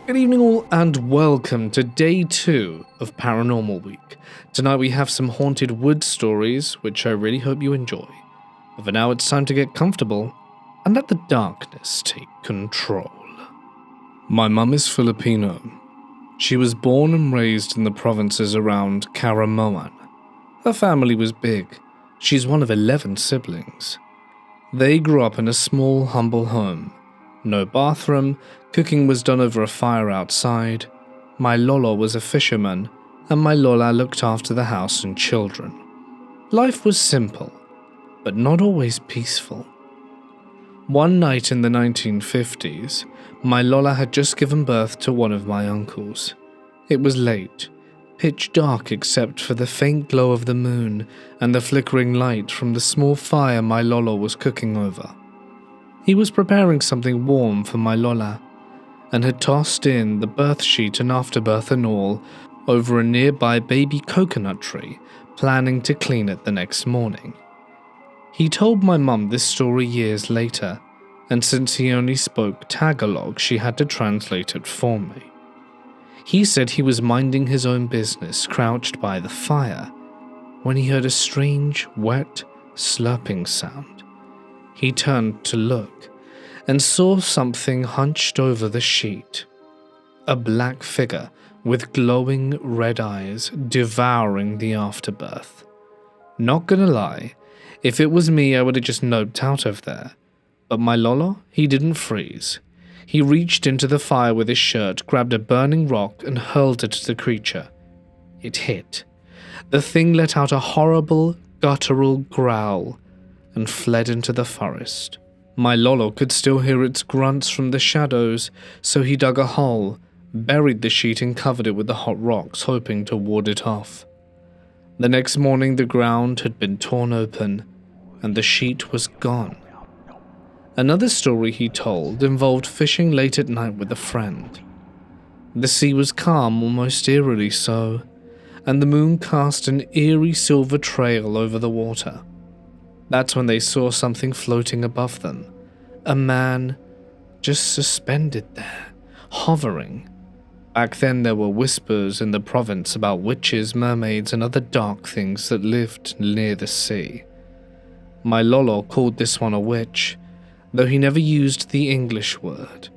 Good evening all and welcome to day 2 of Paranormal Week. Tonight we have some haunted wood stories, which I really hope you enjoy. But for now it's time to get comfortable and let the darkness take control. My mum is Filipino. She was born and raised in the provinces around Caramoan. Her family was big. She's one of 11 siblings. They grew up in a small, humble home. No bathroom, cooking was done over a fire outside. My lolo was a fisherman, and my lola looked after the house and children. Life was simple, but not always peaceful. One night in the 1950s, my lola had just given birth to one of my uncles. It was late, pitch dark except for the faint glow of the moon and the flickering light from the small fire my lolo was cooking over. He was preparing something warm for my lola, and had tossed in the birth sheet and afterbirth and all over a nearby baby coconut tree, planning to clean it the next morning. He told my mum this story years later, and since he only spoke Tagalog, she had to translate it for me. He said he was minding his own business, crouched by the fire, when he heard a strange, wet, slurping sound. He turned to look and saw something hunched over the sheet. A black figure with glowing red eyes devouring the afterbirth. Not gonna lie, if it was me I would have just noped out of there. But my lolo, he didn't freeze. He reached into the fire with his shirt, grabbed a burning rock and hurled it at the creature. It hit. The thing let out a horrible, guttural growl and fled into the forest. My lolo could still hear its grunts from the shadows, so he dug a hole, buried the sheet and covered it with the hot rocks, hoping to ward it off. The next morning the ground had been torn open, and the sheet was gone. Another story he told involved fishing late at night with a friend. The sea was calm, almost eerily so, and the moon cast an eerie silver trail over the water. That's when they saw something floating above them. A man just suspended there, hovering. Back then there were whispers in the province about witches, mermaids, and other dark things that lived near the sea. My lolo called this one a witch, though he never used the English word.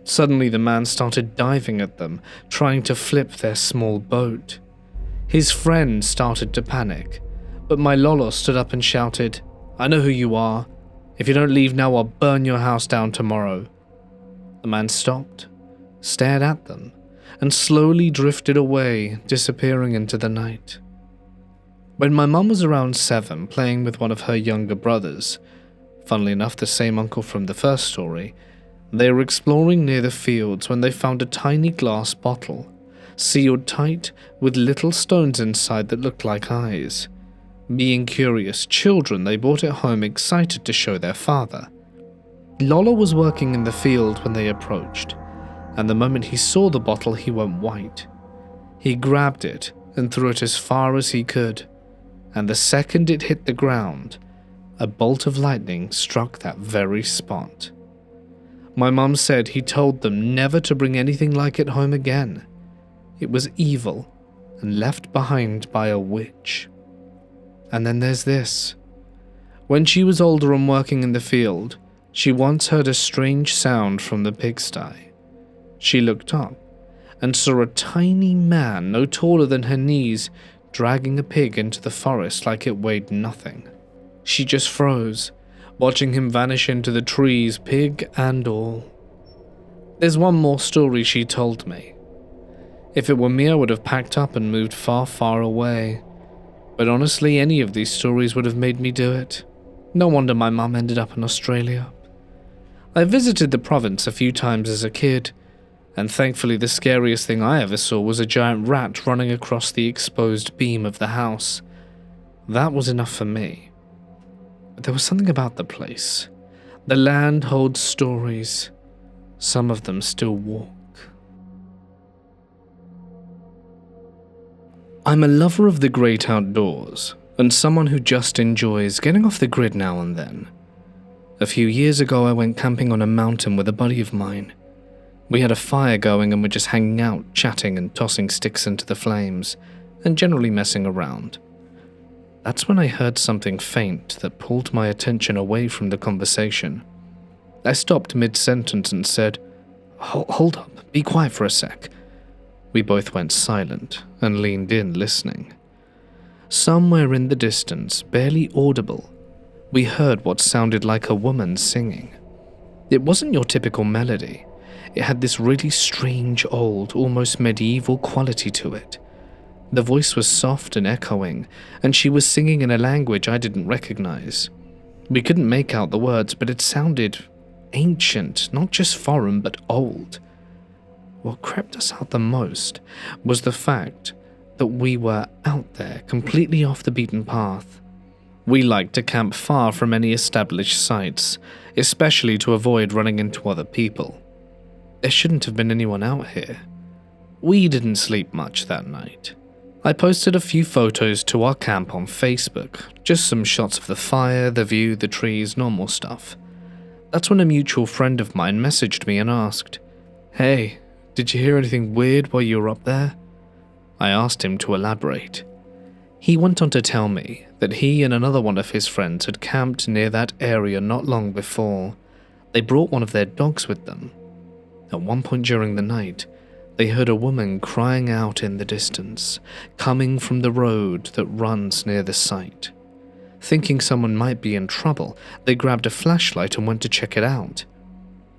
Suddenly the man started diving at them, trying to flip their small boat. His friend started to panic, but my lolo stood up and shouted, "I know who you are. If you don't leave now, I'll burn your house down tomorrow." The man stopped, stared at them, and slowly drifted away, disappearing into the night. When my mum was around 7, playing with one of her younger brothers, funnily enough the same uncle from the first story, they were exploring near the fields when they found a tiny glass bottle, sealed tight with little stones inside that looked like eyes. Being curious children, they brought it home excited to show their father. Lolo was working in the field when they approached, and the moment he saw the bottle he went white. He grabbed it and threw it as far as he could, and the second it hit the ground, a bolt of lightning struck that very spot. My mum said he told them never to bring anything like it home again. It was evil and left behind by a witch. And then there's this. When she was older and working in the field, she once heard a strange sound from the pigsty. She looked up and saw a tiny man no taller than her knees dragging a pig into the forest like it weighed nothing. She just froze, watching him vanish into the trees, pig and all. There's one more story she told me. If it were me, I would have packed up and moved far, far away. But honestly, any of these stories would have made me do it. No wonder my mum ended up in Australia. I visited the province a few times as a kid, and thankfully the scariest thing I ever saw was a giant rat running across the exposed beam of the house. That was enough for me. But there was something about the place. The land holds stories. Some of them still walk. I'm a lover of the great outdoors, and someone who just enjoys getting off the grid now and then. A few years ago I went camping on a mountain with a buddy of mine. We had a fire going and were just hanging out, chatting and tossing sticks into the flames, and generally messing around. That's when I heard something faint that pulled my attention away from the conversation. I stopped mid-sentence and said, "Hold up, be quiet for a sec." We both went silent and leaned in, listening. Somewhere in the distance, barely audible, we heard what sounded like a woman singing. It wasn't your typical melody. It had this really strange, old, almost medieval quality to it. The voice was soft and echoing, and she was singing in a language I didn't recognize. We couldn't make out the words, but it sounded ancient, not just foreign, but old. What crept us out the most was the fact that we were out there, completely off the beaten path. We liked to camp far from any established sites, especially to avoid running into other people. There shouldn't have been anyone out here. We didn't sleep much that night. I posted a few photos to our camp on Facebook, just some shots of the fire, the view, the trees, normal stuff. That's when a mutual friend of mine messaged me and asked, "Hey, did you hear anything weird while you were up there?" I asked him to elaborate. He went on to tell me that he and another one of his friends had camped near that area not long before. They brought one of their dogs with them. At one point during the night, they heard a woman crying out in the distance, coming from the road that runs near the site. Thinking someone might be in trouble, they grabbed a flashlight and went to check it out.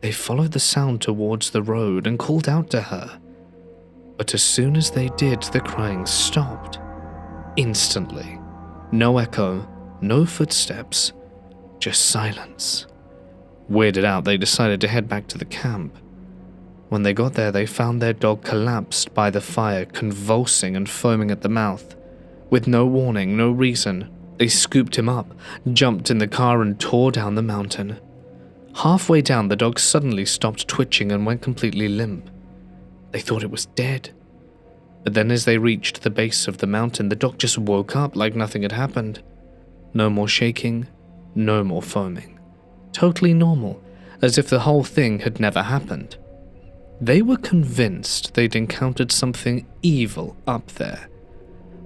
They followed the sound towards the road and called out to her. But as soon as they did, the crying stopped. Instantly. No echo, no footsteps, just silence. Weirded out, they decided to head back to the camp. When they got there, they found their dog collapsed by the fire, convulsing and foaming at the mouth. With no warning, no reason, they scooped him up, jumped in the car and tore down the mountain. Halfway down, the dog suddenly stopped twitching and went completely limp. They thought it was dead. But then as they reached the base of the mountain, the dog just woke up like nothing had happened. No more shaking, no more foaming. Totally normal, as if the whole thing had never happened. They were convinced they'd encountered something evil up there.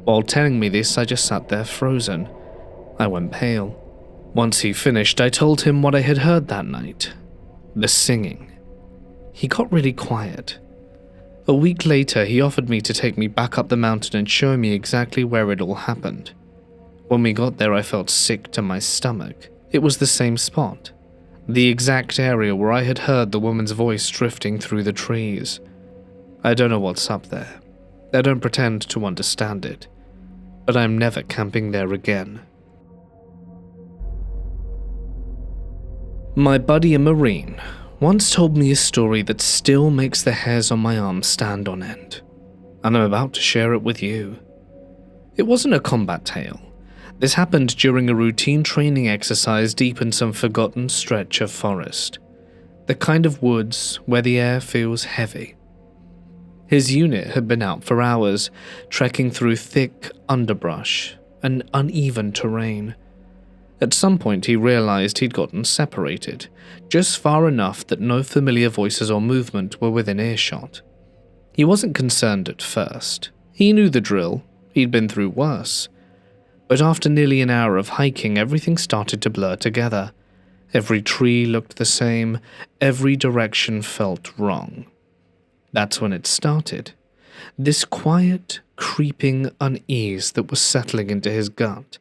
While telling me this, I just sat there frozen. I went pale. Once he finished, I told him what I had heard that night. The singing. He got really quiet. A week later, he offered me to take me back up the mountain and show me exactly where it all happened. When we got there, I felt sick to my stomach. It was the same spot. The exact area where I had heard the woman's voice drifting through the trees. I don't know what's up there. I don't pretend to understand it. But I'm never camping there again. My buddy, a Marine, once told me a story that still makes the hairs on my arms stand on end. And I'm about to share it with you. It wasn't a combat tale. This happened during a routine training exercise deep in some forgotten stretch of forest. The kind of woods where the air feels heavy. His unit had been out for hours, trekking through thick underbrush and uneven terrain. At some point he realized he'd gotten separated, just far enough that no familiar voices or movement were within earshot. He wasn't concerned at first. He knew the drill. He'd been through worse. But after nearly an hour of hiking, everything started to blur together. Every tree looked the same, every direction felt wrong. That's when it started. This quiet, creeping unease that was settling into his gut.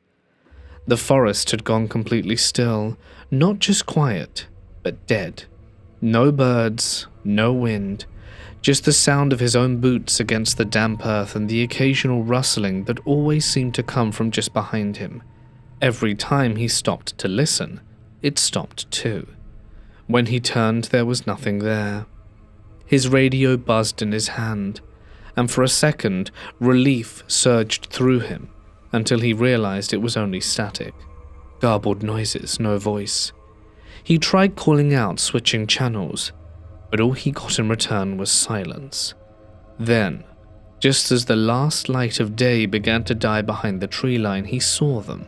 The forest had gone completely still, not just quiet, but dead. No birds, no wind, just the sound of his own boots against the damp earth and the occasional rustling that always seemed to come from just behind him. Every time he stopped to listen, it stopped too. When he turned, there was nothing there. His radio buzzed in his hand, and for a second, relief surged through him until he realized it was only static. Garbled noises, no voice. He tried calling out, switching channels, but all he got in return was silence. Then, just as the last light of day began to die behind the tree line, he saw them.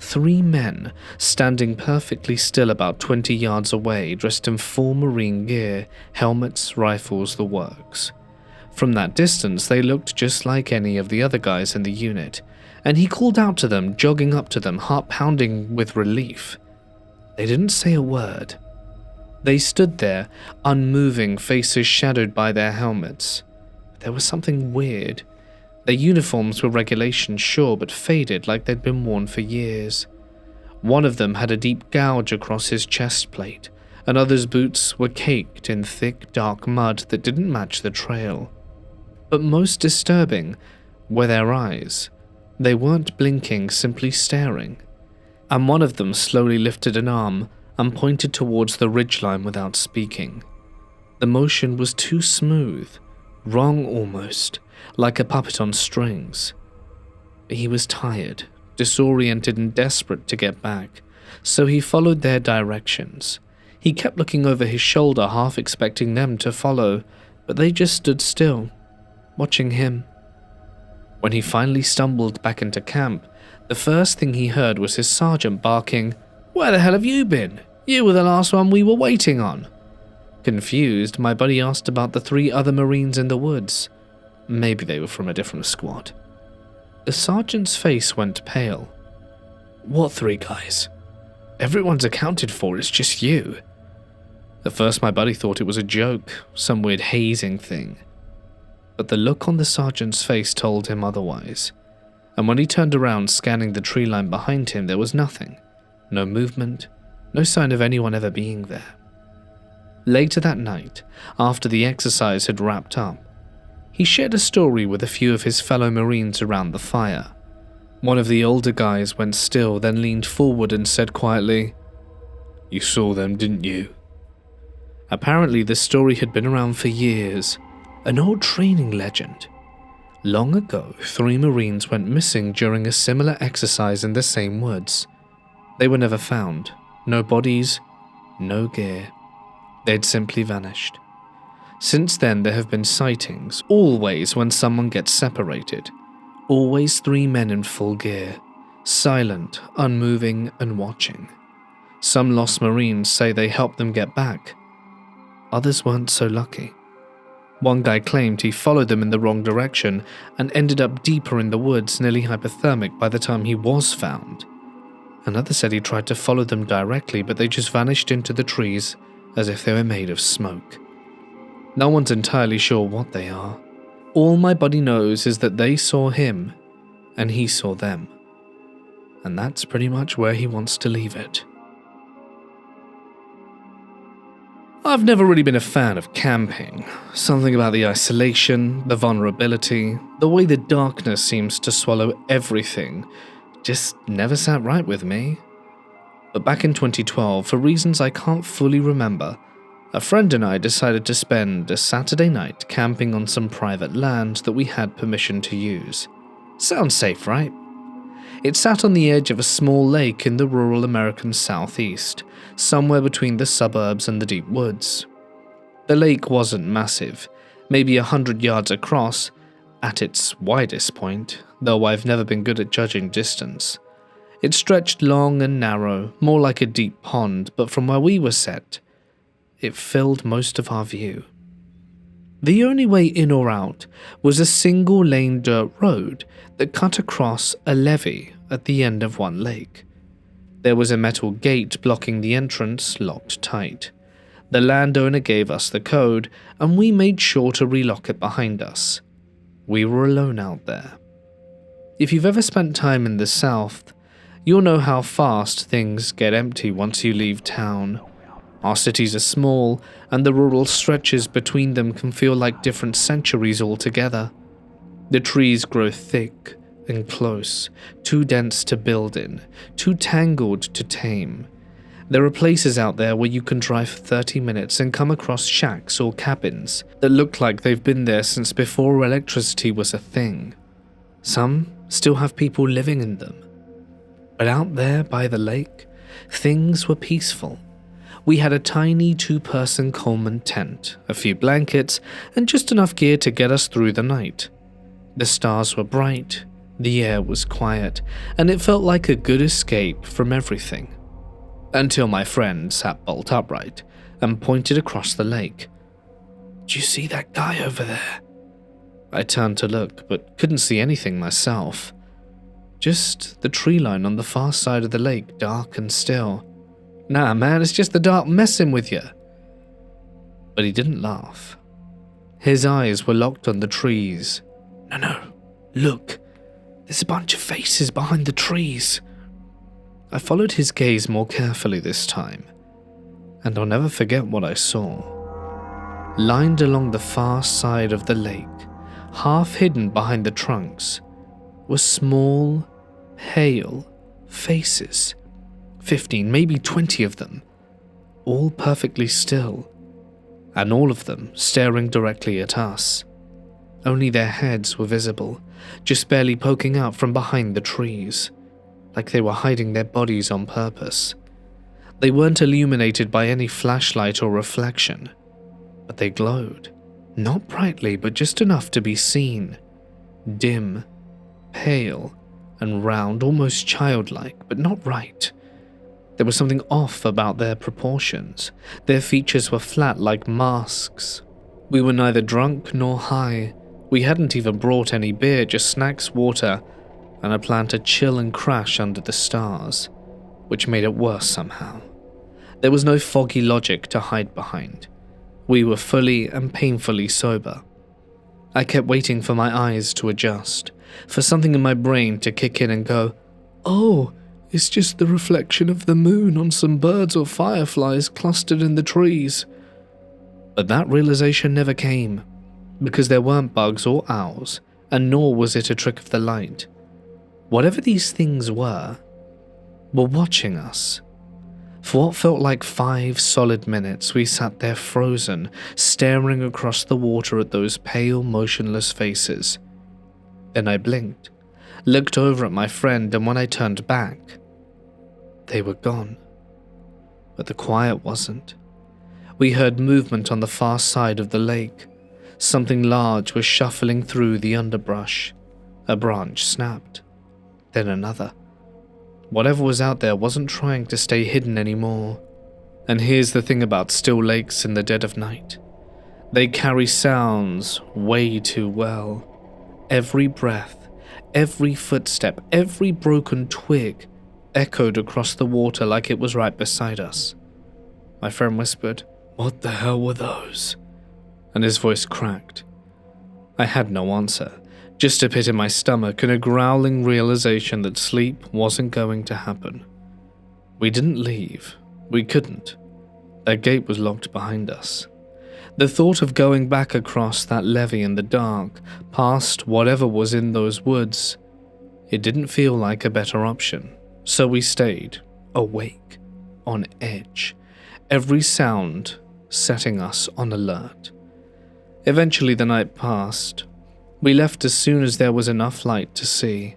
3 men standing perfectly still about 20 yards away, dressed in full marine gear, helmets, rifles, the works. From that distance, they looked just like any of the other guys in the unit, and he called out to them, jogging up to them, heart pounding with relief. They didn't say a word. They stood there, unmoving, faces shadowed by their helmets. But there was something weird. Their uniforms were regulation, sure, but faded like they'd been worn for years. One of them had a deep gouge across his chest plate, another's boots were caked in thick, dark mud that didn't match the trail. But most disturbing were their eyes. They weren't blinking, simply staring. And one of them slowly lifted an arm and pointed towards the ridgeline without speaking. The motion was too smooth, wrong almost, like a puppet on strings. He was tired, disoriented and desperate to get back, so he followed their directions. He kept looking over his shoulder, half expecting them to follow, but they just stood still, watching him. When he finally stumbled back into camp, the first thing he heard was his sergeant barking, "Where the hell have you been? You were the last one we were waiting on." Confused, my buddy asked about the 3 other Marines in the woods. Maybe they were from a different squad. The sergeant's face went pale. "What 3 guys? Everyone's accounted for, it's just you." At first my buddy thought it was a joke, some weird hazing thing. But the look on the sergeant's face told him otherwise. And when he turned around, scanning the tree line behind him, there was nothing. No movement, no sign of anyone ever being there. Later that night, after the exercise had wrapped up, he shared a story with a few of his fellow Marines around the fire. One of the older guys went still, then leaned forward and said quietly, "You saw them, didn't you?" Apparently the story had been around for years, an old training legend. Long ago, 3 Marines went missing during a similar exercise in the same woods. They were never found. No bodies, no gear. They'd simply vanished. Since then, there have been sightings, always when someone gets separated. Always 3 men in full gear, silent, unmoving, and watching. Some lost Marines say they helped them get back. Others weren't so lucky. One guy claimed he followed them in the wrong direction and ended up deeper in the woods, nearly hypothermic by the time he was found. Another said he tried to follow them directly, but they just vanished into the trees as if they were made of smoke. No one's entirely sure what they are. All my buddy knows is that they saw him and he saw them. And that's pretty much where he wants to leave it. I've never really been a fan of camping. Something about the isolation, the vulnerability, the way the darkness seems to swallow everything just never sat right with me. But back in 2012, for reasons I can't fully remember, a friend and I decided to spend a Saturday night camping on some private land that we had permission to use. Sounds safe, right? It sat on the edge of a small lake in the rural American southeast, somewhere between the suburbs and the deep woods. The lake wasn't massive, maybe 100 yards across, at its widest point, though I've never been good at judging distance. It stretched long and narrow, more like a deep pond, but from where we were set, it filled most of our view. The only way in or out was a single-lane dirt road that cut across a levee at the end of one lake. There was a metal gate blocking the entrance, locked tight. The landowner gave us the code, and we made sure to relock it behind us. We were alone out there. If you've ever spent time in the South, you'll know how fast things get empty once you leave town. Our cities are small, and the rural stretches between them can feel like different centuries altogether. The trees grow thick and close, too dense to build in, too tangled to tame. There are places out there where you can drive for 30 minutes and come across shacks or cabins that look like they've been there since before electricity was a thing. Some still have people living in them. But out there by the lake, things were peaceful. We had a tiny 2-person Coleman tent, a few blankets, and just enough gear to get us through the night. The stars were bright, The air was quiet, and it felt like a good escape from everything. Until my friend sat bolt upright and pointed across the lake. "Do you see that guy over there?" I turned to look, but couldn't see anything myself. Just the tree line on the far side of the lake, dark and still. "Nah, man, it's just the dark messing with you." But he didn't laugh. His eyes were locked on the trees. No, look. There's a bunch of faces behind the trees." I followed his gaze more carefully this time, and I'll never forget what I saw. Lined along the far side of the lake, half hidden behind the trunks, were small, pale faces. 15, maybe 20 of them, all perfectly still, and all of them staring directly at us. Only their heads were visible, just barely poking out from behind the trees, like they were hiding their bodies on purpose. They weren't illuminated by any flashlight or reflection, but they glowed, not brightly, but just enough to be seen. Dim, pale, and round, almost childlike, but not right. There was something off about their proportions. Their features were flat like masks. We were neither drunk nor high. We hadn't even brought any beer, just snacks, water, and a plan to chill and crash under the stars, which made it worse somehow. There was no foggy logic to hide behind. We were fully and painfully sober. I kept waiting for my eyes to adjust, for something in my brain to kick in and go, "Oh, it's just the reflection of the moon on some birds or fireflies clustered in the trees." But that realization never came, because there weren't bugs or owls, and nor was it a trick of the light. Whatever these things were watching us. For what felt like 5 solid minutes, we sat there frozen, staring across the water at those pale, motionless faces. Then I blinked, looked over at my friend, and when I turned back, they were gone. But the quiet wasn't. We heard movement on the far side of the lake. Something large was shuffling through the underbrush. A branch snapped, then another. Whatever was out there wasn't trying to stay hidden anymore. And here's the thing about still lakes in the dead of night. They carry sounds way too well. Every breath, every footstep, every broken twig echoed across the water like it was right beside us. My friend whispered, "What the hell were those?" And his voice cracked. I had no answer, just a pit in my stomach and a growling realization that sleep wasn't going to happen. We didn't leave. We couldn't. That gate was locked behind us. The thought of going back across that levee in the dark, past whatever was in those woods, it didn't feel like a better option. So we stayed, awake, on edge, every sound setting us on alert. Eventually the night passed. We left as soon as there was enough light to see.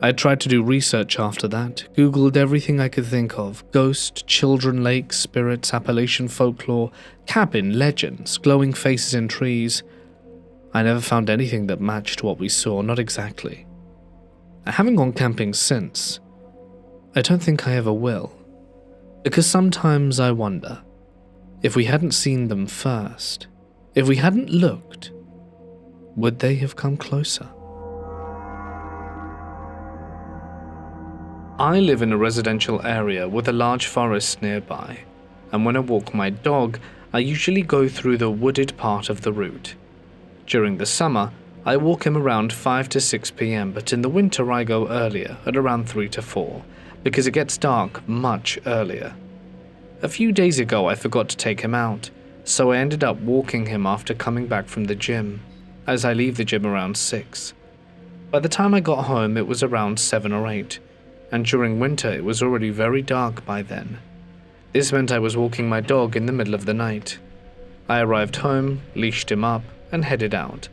I tried to do research after that, Googled everything I could think of: ghost, children, lakes, spirits, Appalachian folklore, cabin, legends, glowing faces in trees. I never found anything that matched what we saw, not exactly. I haven't gone camping since. I don't think I ever will. Because sometimes I wonder, if we hadn't seen them first, if we hadn't looked, would they have come closer? I live in a residential area with a large forest nearby, and when I walk my dog, I usually go through the wooded part of the route. During the summer, I walk him around 5 to 6 p.m, but in the winter I go earlier, at around 3 to 4, because it gets dark much earlier. A few days ago I forgot to take him out, so I ended up walking him after coming back from the gym, as I leave the gym around 6. By the time I got home it was around 7 or 8, and during winter it was already very dark by then. This meant I was walking my dog in the middle of the night. I arrived home, leashed him up, and headed out.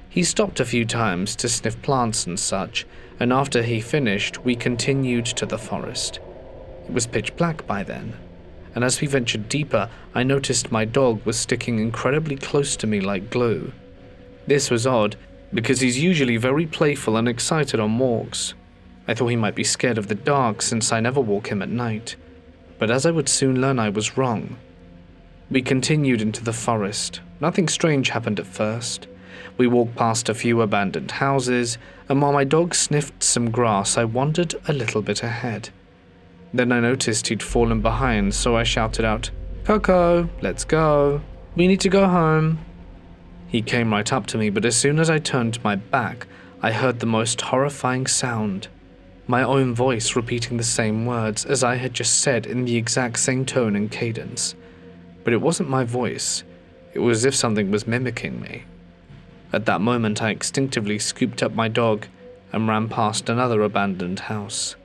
He stopped a few times to sniff plants and such, and after he finished, we continued to the forest. It was pitch black by then, and as we ventured deeper, I noticed my dog was sticking incredibly close to me like glue. This was odd, because he's usually very playful and excited on walks. I thought he might be scared of the dark since I never walk him at night, but as I would soon learn, I was wrong. We continued into the forest. Nothing strange happened at first. We walked past a few abandoned houses, and while my dog sniffed some grass, I wandered a little bit ahead. Then I noticed he'd fallen behind, so I shouted out, "Coco, let's go. We need to go home." He came right up to me, but as soon as I turned my back, I heard the most horrifying sound. My own voice repeating the same words as I had just said in the exact same tone and cadence. But it wasn't my voice. It was as if something was mimicking me. At that moment, I instinctively scooped up my dog and ran past another abandoned house.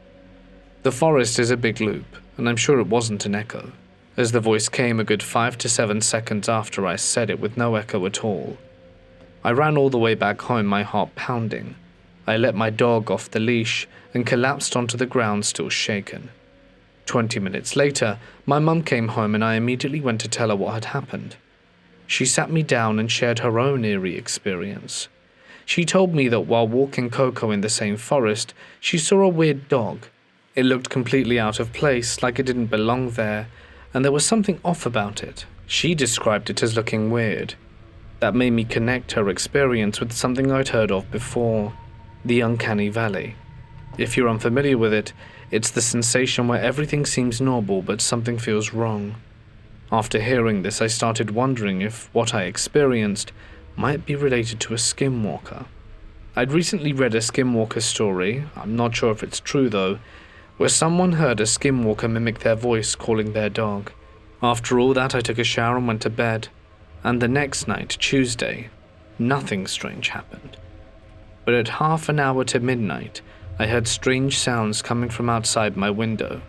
The forest is a big loop, and I'm sure it wasn't an echo, as the voice came a good 5 to 7 seconds after I said it with no echo at all. I ran all the way back home, my heart pounding. I let my dog off the leash and collapsed onto the ground, still shaken. 20 minutes later, my mum came home and I immediately went to tell her what had happened. She sat me down and shared her own eerie experience. She told me that while walking Coco in the same forest, she saw a weird dog. It looked completely out of place, like it didn't belong there, and there was something off about it. She described it as looking weird. That made me connect her experience with something I'd heard of before, the uncanny valley. If you're unfamiliar with it, it's the sensation where everything seems normal but something feels wrong. After hearing this, I started wondering if what I experienced might be related to a skinwalker. I'd recently read a skinwalker story, I'm not sure if it's true though, where someone heard a skinwalker mimic their voice calling their dog. After all that, I took a shower and went to bed, and the next night, Tuesday, nothing strange happened. But at half an hour to midnight, I heard strange sounds coming from outside my window.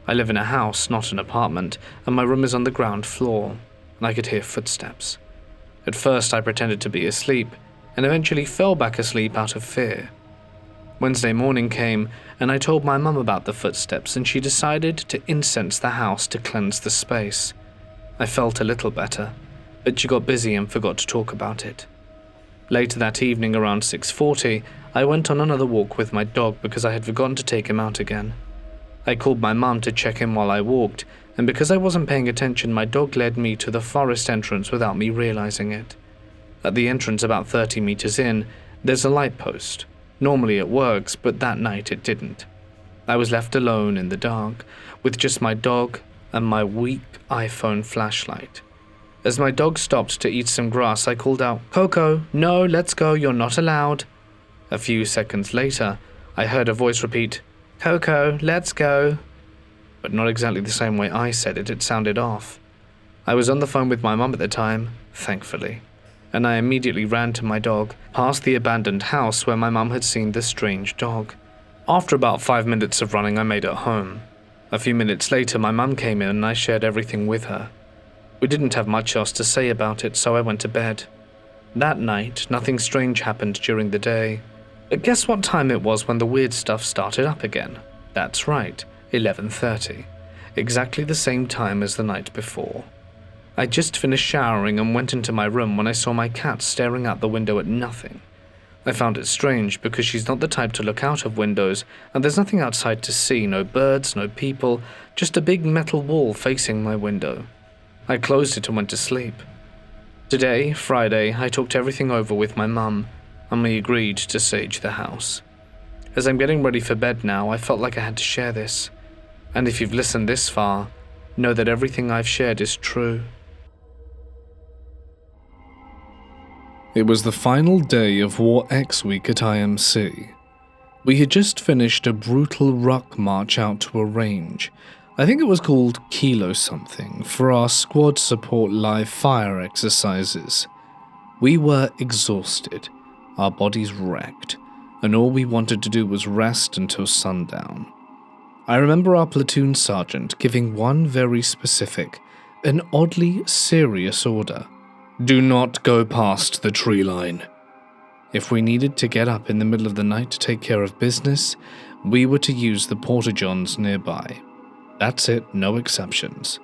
I live in a house, not an apartment, and my room is on the ground floor, and I could hear footsteps. At first I pretended to be asleep, and eventually fell back asleep out of fear. Wednesday morning came, and I told my mum about the footsteps, and she decided to incense the house to cleanse the space. I felt a little better, but she got busy and forgot to talk about it. Later that evening, around 6:40, I went on another walk with my dog because I had forgotten to take him out again. I called my mum to check in while I walked, and because I wasn't paying attention, my dog led me to the forest entrance without me realizing it. At the entrance, about 30 meters in, there's a light post. Normally it works, but that night it didn't. I was left alone in the dark, with just my dog and my weak iPhone flashlight. As my dog stopped to eat some grass, I called out, "Coco, no, let's go, you're not allowed." A few seconds later, I heard a voice repeat, "Coco, let's go." But not exactly the same way I said it, it sounded off. I was on the phone with my mum at the time, thankfully, and I immediately ran to my dog, past the abandoned house where my mum had seen the strange dog. After about 5 minutes of running, I made it home. A few minutes later, my mum came in and I shared everything with her. We didn't have much else to say about it, so I went to bed. That night, nothing strange happened during the day. But guess what time it was when the weird stuff started up again? That's right, 11:30. Exactly the same time as the night before. I just finished showering and went into my room when I saw my cat staring out the window at nothing. I found it strange because she's not the type to look out of windows, and there's nothing outside to see, no birds, no people, just a big metal wall facing my window. I closed it and went to sleep. Today, Friday, I talked everything over with my mum, and we agreed to sage the house. As I'm getting ready for bed now, I felt like I had to share this. And if you've listened this far, know that everything I've shared is true. It was the final day of War X week at IMC. We had just finished a brutal ruck march out to a range. I think it was called Kilo something, for our squad support live fire exercises. We were exhausted, our bodies wrecked, and all we wanted to do was rest until sundown. I remember our platoon sergeant giving one very specific, an oddly serious order. Do not go past the tree line. If we needed to get up in the middle of the night to take care of business, we were to use the porta-johns nearby. That's it, no exceptions.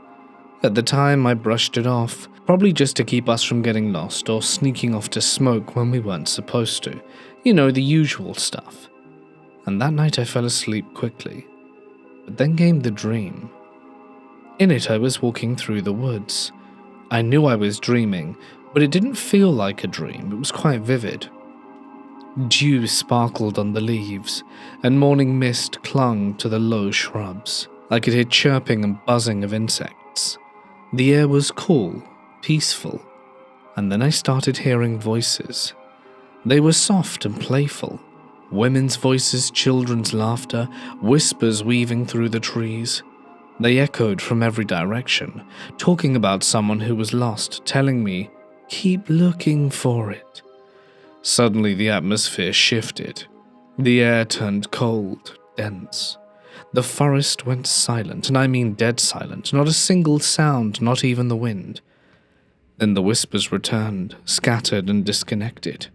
At the time, I brushed it off, probably just to keep us from getting lost or sneaking off to smoke when we weren't supposed to. You know, the usual stuff. And that night I fell asleep quickly. But then came the dream. In it, I was walking through the woods. I knew I was dreaming, but it didn't feel like a dream. It was quite vivid. Dew sparkled on the leaves, and morning mist clung to the low shrubs. I could hear chirping and buzzing of insects. The air was cool, peaceful, and then I started hearing voices. They were soft and playful. Women's voices, children's laughter, whispers weaving through the trees. They echoed from every direction, talking about someone who was lost, telling me, "Keep looking for it." Suddenly the atmosphere shifted. The air turned cold, dense. The forest went silent, and I mean dead silent, not a single sound, not even the wind. Then the whispers returned, scattered and disconnected.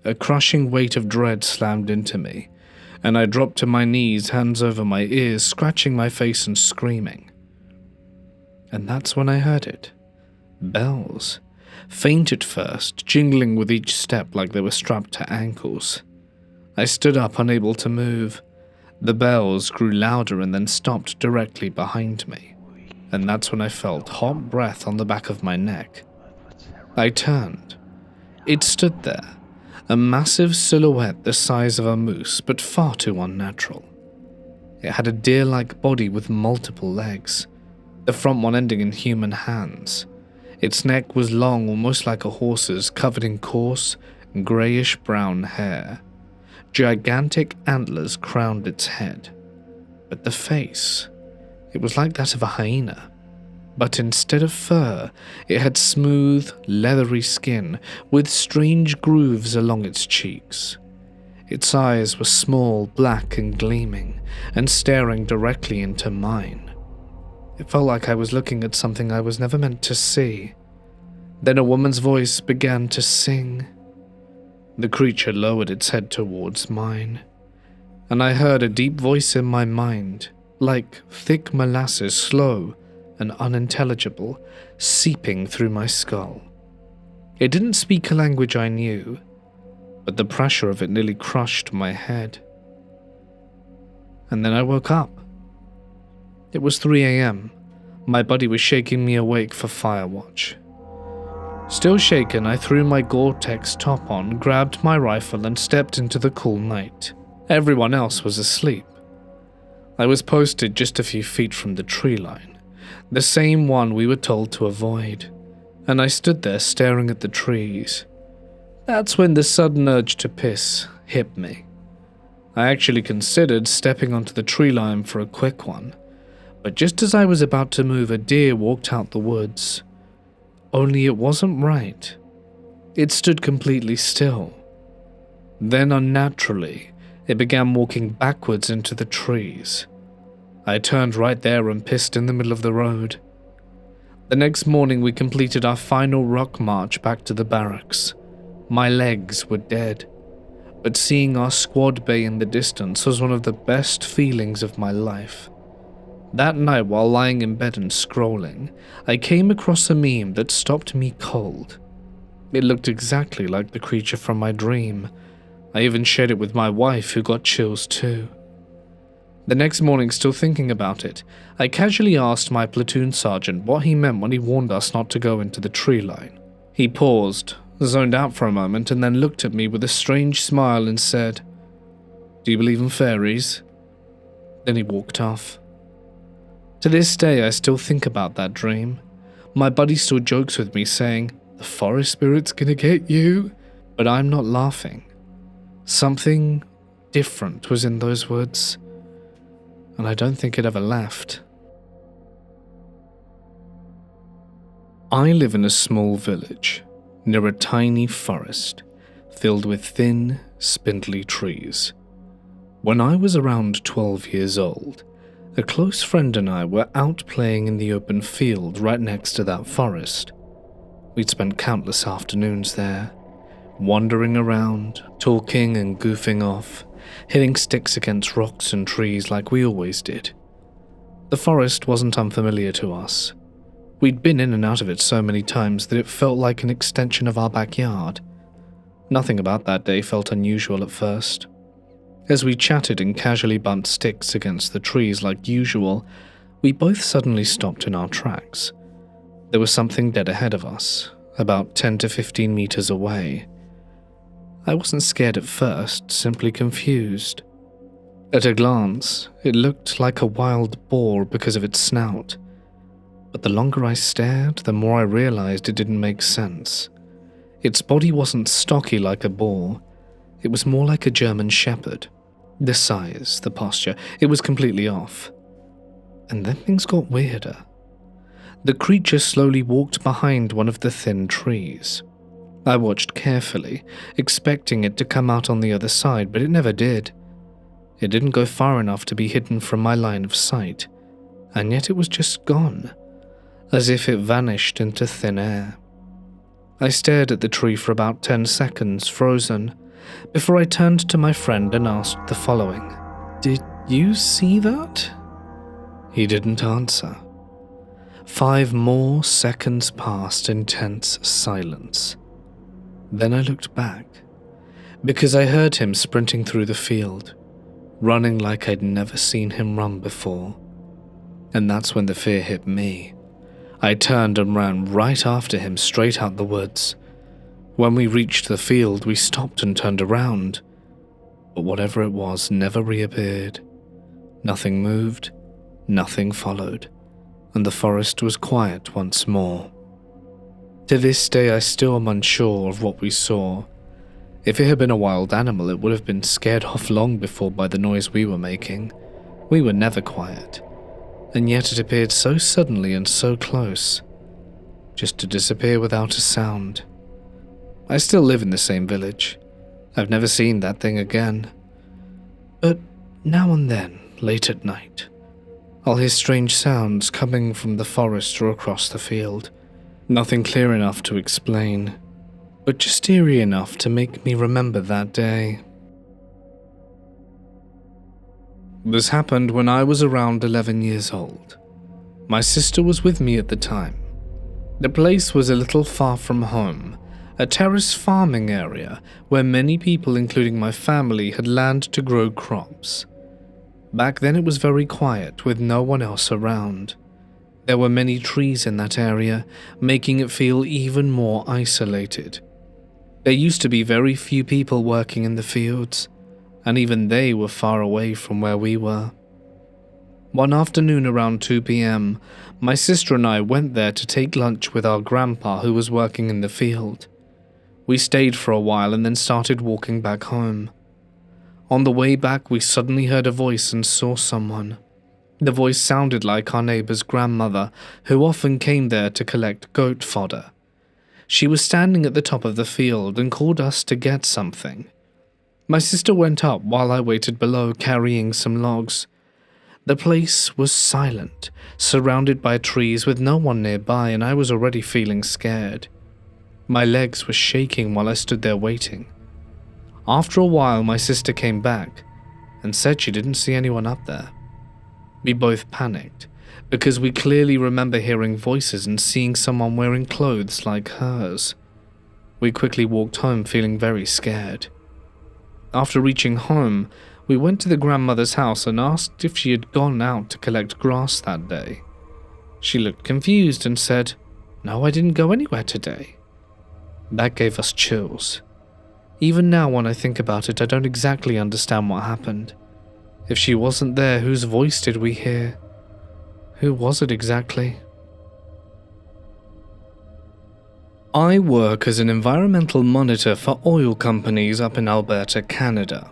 A crushing weight of dread slammed into me, and I dropped to my knees, hands over my ears, scratching my face and screaming. And that's when I heard it. Bells. Faint at first, jingling with each step like they were strapped to ankles. I stood up, unable to move. The bells grew louder and then stopped directly behind me, and that's when I felt hot breath on the back of my neck. I turned. It stood there, a massive silhouette the size of a moose, but far too unnatural. It had a deer-like body with multiple legs, the front one ending in human hands. Its neck was long, almost like a horse's, covered in coarse, greyish-brown hair. Gigantic antlers crowned its head. But the face, it was like that of a hyena. But instead of fur, it had smooth, leathery skin with strange grooves along its cheeks. Its eyes were small, black and gleaming, and staring directly into mine. It felt like I was looking at something I was never meant to see. Then a woman's voice began to sing. The creature lowered its head towards mine, and I heard a deep voice in my mind, like thick molasses, slow and unintelligible, seeping through my skull. It didn't speak a language I knew, but the pressure of it nearly crushed my head. And then I woke up. It was 3 a.m. My buddy was shaking me awake for fire watch. Still shaken, I threw my Gore-Tex top on, grabbed my rifle and stepped into the cool night. Everyone else was asleep. I was posted just a few feet from the tree line, the same one we were told to avoid, and I stood there staring at the trees. That's when the sudden urge to piss hit me. I actually considered stepping onto the tree line for a quick one, but just as I was about to move, a deer walked out the woods. Only it wasn't right. It stood completely still. Then unnaturally, it began walking backwards into the trees. I turned right there and pissed in the middle of the road. The next morning we completed our final rock march back to the barracks. My legs were dead, but seeing our squad bay in the distance was one of the best feelings of my life. That night, while lying in bed and scrolling, I came across a meme that stopped me cold. It looked exactly like the creature from my dream. I even shared it with my wife, who got chills too. The next morning, still thinking about it, I casually asked my platoon sergeant what he meant when he warned us not to go into the tree line. He paused, zoned out for a moment, and then looked at me with a strange smile and said, "Do you believe in fairies?" Then he walked off. To this day, I still think about that dream. My buddy still jokes with me saying, "The forest spirit's gonna get you," but I'm not laughing. Something different was in those woods, and I don't think it ever left. I live in a small village near a tiny forest filled with thin, spindly trees. When I was around 12 years old, a close friend and I were out playing in the open field right next to that forest. We'd spent countless afternoons there, wandering around, talking and goofing off, hitting sticks against rocks and trees like we always did. The forest wasn't unfamiliar to us. We'd been in and out of it so many times that it felt like an extension of our backyard. Nothing about that day felt unusual at first. As we chatted and casually bumped sticks against the trees like usual, we both suddenly stopped in our tracks. There was something dead ahead of us, about 10 to 15 meters away. I wasn't scared at first, simply confused. At a glance, it looked like a wild boar because of its snout. But the longer I stared, the more I realized it didn't make sense. Its body wasn't stocky like a boar. It was more like a German shepherd. The size, the posture, it was completely off. And then things got weirder. The creature slowly walked behind one of the thin trees. I watched carefully, expecting it to come out on the other side, but it never did. It didn't go far enough to be hidden from my line of sight, and yet it was just gone, as if it vanished into thin air. I stared at the tree for about 10 seconds, frozen, before I turned to my friend and asked the following. "Did you see that?" He didn't answer. 5 more seconds passed in tense silence. Then I looked back, because I heard him sprinting through the field, running like I'd never seen him run before. And that's when the fear hit me. I turned and ran right after him straight out the woods. When we reached the field, we stopped and turned around, but whatever it was never reappeared. Nothing moved, nothing followed, and the forest was quiet once more. To this day, I still am unsure of what we saw. If it had been a wild animal, it would have been scared off long before by the noise we were making. We were never quiet, and yet it appeared so suddenly and so close, just to disappear without a sound. I still live in the same village. I've never seen that thing again. But now and then, late at night, I'll hear strange sounds coming from the forest or across the field. Nothing clear enough to explain, but just eerie enough to make me remember that day. This happened when I was around 11 years old. My sister was with me at the time. The place was a little far from home, a terrace farming area where many people, including my family, had land to grow crops. Back then it was very quiet, with no one else around. There were many trees in that area, making it feel even more isolated. There used to be very few people working in the fields, and even they were far away from where we were. One afternoon around 2 p.m., my sister and I went there to take lunch with our grandpa who was working in the field. We stayed for a while and then started walking back home. On the way back, we suddenly heard a voice and saw someone. The voice sounded like our neighbor's grandmother, who often came there to collect goat fodder. She was standing at the top of the field and called us to get something. My sister went up while I waited below carrying some logs. The place was silent, surrounded by trees with no one nearby, and I was already feeling scared. My legs were shaking while I stood there waiting. After a while, my sister came back and said she didn't see anyone up there. We both panicked, because we clearly remember hearing voices and seeing someone wearing clothes like hers. We quickly walked home feeling very scared. After reaching home, we went to the grandmother's house and asked if she had gone out to collect grass that day. She looked confused and said, "No, I didn't go anywhere today." That gave us chills. Even now when I think about it, I don't exactly understand what happened. If she wasn't there, whose voice did we hear? Who was it exactly? I work as an environmental monitor for oil companies up in Alberta, Canada.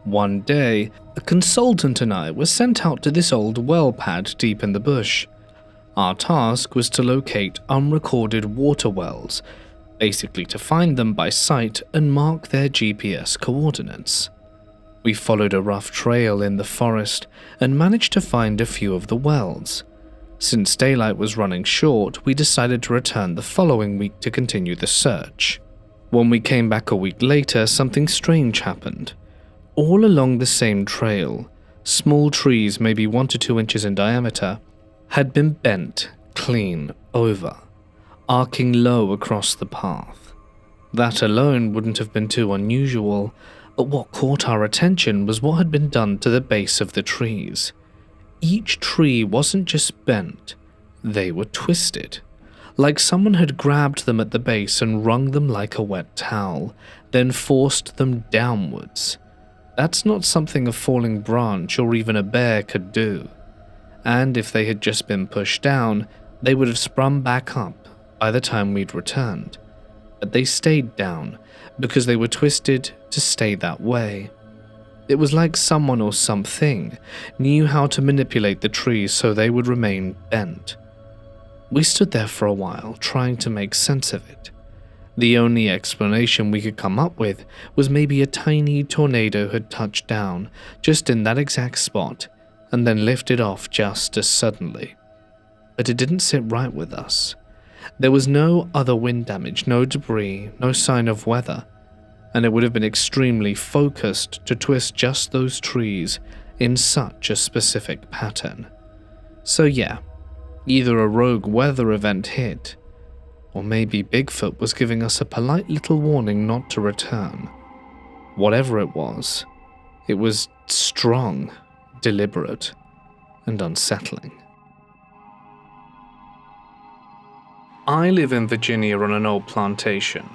One day, a consultant and I were sent out to this old well pad deep in the bush. Our task was to locate unrecorded water wells, basically to find them by sight and mark their GPS coordinates. We followed a rough trail in the forest and managed to find a few of the wells. Since daylight was running short, we decided to return the following week to continue the search. When we came back a week later, something strange happened. All along the same trail, small trees, maybe 1 to 2 inches in diameter, had been bent, clean over, arcing low across the path. That alone wouldn't have been too unusual, but what caught our attention was what had been done to the base of the trees. Each tree wasn't just bent, they were twisted, like someone had grabbed them at the base and wrung them like a wet towel, then forced them downwards. That's not something a falling branch or even a bear could do. And if they had just been pushed down, they would have sprung back up by the time we'd returned. But they stayed down because they were twisted to stay that way. It was like someone or something knew how to manipulate the trees so they would remain bent. We stood there for a while, trying to make sense of it. The only explanation we could come up with was maybe a tiny tornado had touched down just in that exact spot and then lifted off just as suddenly. But it didn't sit right with us. There was no other wind damage, no debris, no sign of weather, and it would have been extremely focused to twist just those trees in such a specific pattern. So yeah, either a rogue weather event hit, or maybe Bigfoot was giving us a polite little warning not to return. Whatever it was strong, deliberate, and unsettling. I live in Virginia on an old plantation,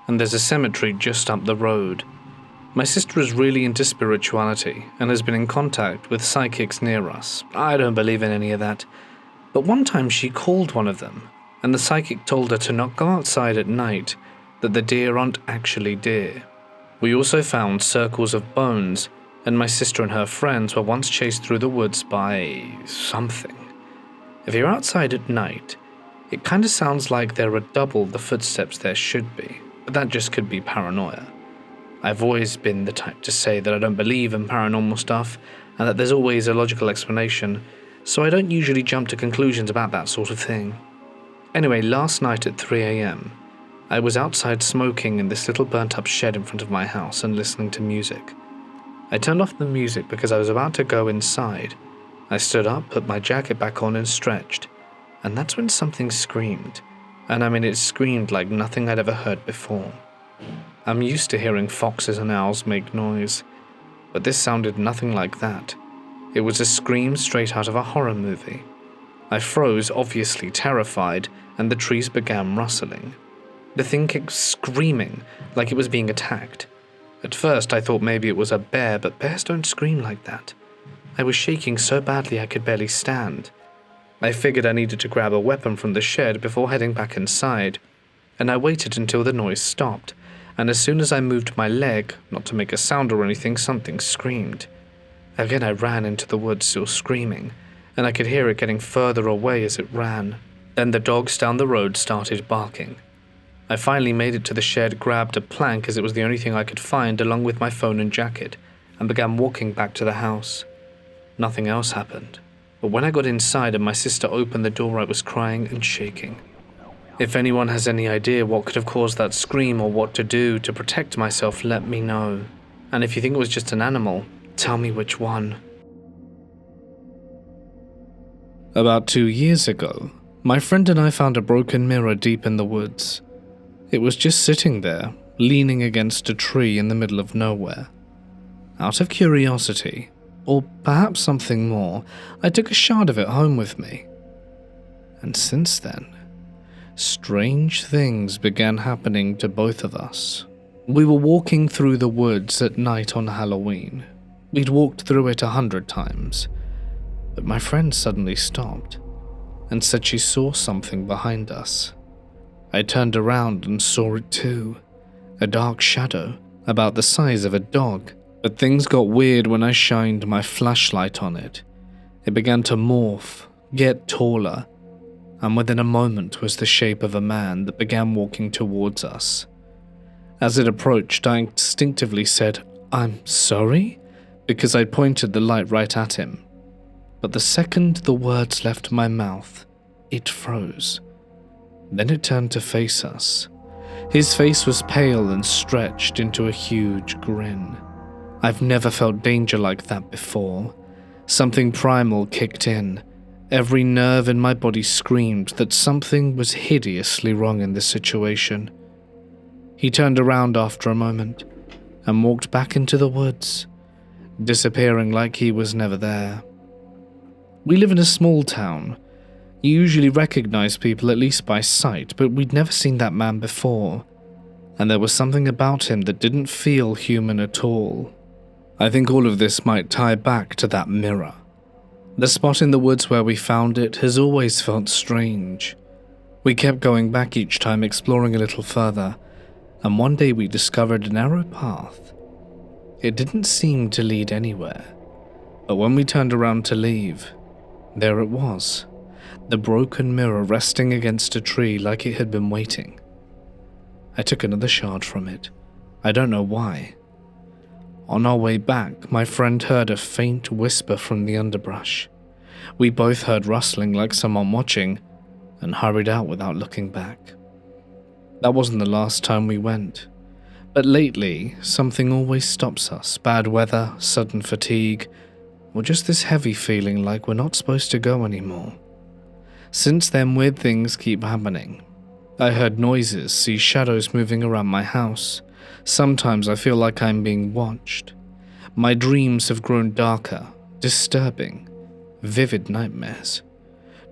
and there's a cemetery just up the road. My sister is really into spirituality and has been in contact with psychics near us. I don't believe in any of that, but one time she called one of them, and the psychic told her to not go outside at night, that the deer aren't actually deer. We also found circles of bones, and my sister and her friends were once chased through the woods by something. If you're outside at night, it kind of sounds like there are double the footsteps there should be, but that just could be paranoia. I've always been the type to say that I don't believe in paranormal stuff, and that there's always a logical explanation, so I don't usually jump to conclusions about that sort of thing. Anyway, last night at 3 a.m, I was outside smoking in this little burnt-up shed in front of my house and listening to music. I turned off the music because I was about to go inside. I stood up, put my jacket back on and stretched, and that's when something screamed. And I mean, it screamed like nothing I'd ever heard before. I'm used to hearing foxes and owls make noise, but this sounded nothing like that. It was a scream straight out of a horror movie. I froze, obviously terrified, and the trees began rustling. The thing kept screaming like it was being attacked. At first I thought maybe it was a bear, but bears don't scream like that. I was shaking so badly I could barely stand. I figured I needed to grab a weapon from the shed before heading back inside, and I waited until the noise stopped, and as soon as I moved my leg, not to make a sound or anything, something screamed. Again I ran into the woods still screaming, and I could hear it getting further away as it ran. Then the dogs down the road started barking. I finally made it to the shed, grabbed a plank as it was the only thing I could find along with my phone and jacket, and began walking back to the house. Nothing else happened, but when I got inside and my sister opened the door I was crying and shaking. If anyone has any idea what could have caused that scream or what to do to protect myself, let me know. And if you think it was just an animal, tell me which one. About 2 years ago, my friend and I found a broken mirror deep in the woods. It was just sitting there, leaning against a tree in the middle of nowhere. Out of curiosity, or perhaps something more, I took a shard of it home with me. And since then, strange things began happening to both of us. We were walking through the woods at night on Halloween. We'd walked through it 100 times, but my friend suddenly stopped and said she saw something behind us. I turned around and saw it too, a dark shadow about the size of a dog. But things got weird when I shined my flashlight on it. It began to morph, get taller, and within a moment was the shape of a man that began walking towards us. As it approached, I instinctively said, "I'm sorry?" because I pointed the light right at him. But the second the words left my mouth, it froze. Then it turned to face us. His face was pale and stretched into a huge grin. I've never felt danger like that before. Something primal kicked in, Every nerve in my body screamed that something was hideously wrong in this situation. He turned around after a moment and walked back into the woods, disappearing like he was never there. We live in a small town. You usually recognize people at least by sight, but we'd never seen that man before, and there was something about him that didn't feel human at all. I think all of this might tie back to that mirror. The spot in the woods where we found it has always felt strange. We kept going back each time, exploring a little further, and one day we discovered a narrow path. It didn't seem to lead anywhere, but when we turned around to leave, there it was, the broken mirror resting against a tree like it had been waiting. I took another shard from it. I don't know why. On our way back, my friend heard a faint whisper from the underbrush. We both heard rustling like someone watching, and hurried out without looking back. That wasn't the last time we went, but lately, something always stops us. Bad weather, sudden fatigue, or just this heavy feeling like we're not supposed to go anymore. Since then, weird things keep happening. I heard noises, see shadows moving around my house. Sometimes I feel like I'm being watched. My dreams have grown darker, disturbing, vivid nightmares.